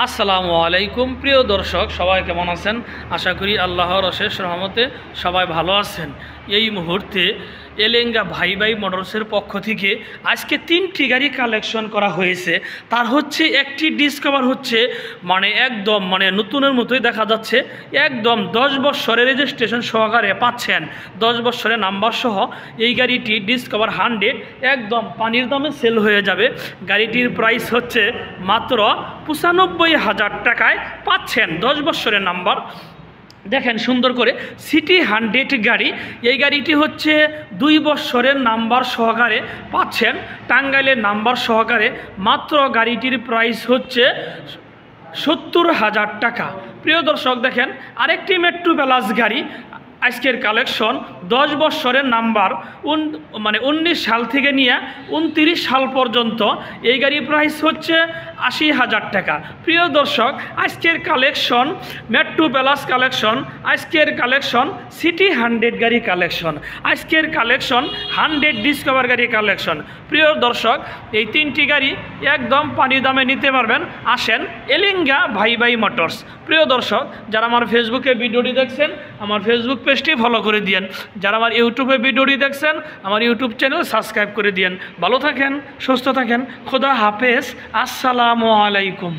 আসসালামু আলাইকুম প্রিয় দর্শক, সবাই কেমন আছেন? আশা করি আল্লাহর অশেষ রহমতে সবাই ভালো আছেন। এই মুহূর্তে এলেঙ্গা ভাই ভাই মোটরসের পক্ষ থেকে আজকে 3টি গাড়ি কালেকশন করা হয়েছে। তার হচ্ছে একটি ডিসকভার হচ্ছে একদম নতুনের মতোই দেখা যাচ্ছে, একদম 10 বছরের রেজিস্ট্রেশন সহকারে পাচ্ছেন, 10 বছরের নাম্বার সহ। এই গাড়িটি ডিসকভার 100 একদম পানির দামে সেল হয়ে যাবে। গাড়িটির প্রাইস হচ্ছে মাত্র 95,000 টাকায় পাচ্ছেন, 10 বছরের নাম্বার। দেখেন সুন্দর করে সিটি 100 গাড়ি। এই গাড়িটি হচ্ছে 2 বছরের নাম্বার সহকারে পাচ্ছেন, টাঙ্গাইলের নাম্বার সহকারে। মাত্র গাড়িটির প্রাইস হচ্ছে 70,000 টাকা। প্রিয় দর্শক, দেখেন আরেকটি মেট্রো প্লাস গাড়ি, আজকের কালেকশন 10 বছরের নাম্বার, 19 সাল থেকে নিয়ে 29 সাল পর্যন্ত। এই গাড়ির প্রাইস হচ্ছে 80,000 টাকা। প্রিয় দর্শক, আজকের কালেকশন মেট্রো প্লাস কালেকশন, আজকের কালেকশন সিটি 100 গাড়ি কালেকশন, আজকের কালেকশন 100 ডিসকভার গাড়ি কালেকশন। প্রিয় দর্শক, এই 3টি গাড়ি একদম পানির দামে নিতে পারবেন। আসেন এলেঙ্গা ভাই ভাই মোটরস। প্রিয় দর্শক, যারা আমার ফেসবুকে ভিডিওটি দেখছেন, আমার ফেসবুক পেজটি ফলো করে দিয়েন। যারা আমার ইউটিউবে ভিডিওটি দেখছেন, আমার ইউটিউব চ্যানেল সাবস্ক্রাইব করে দিয়েন। ভালো থাকেন, সুস্থ থাকেন, খোদা হাফেজ, আসসালামু আলাইকুম।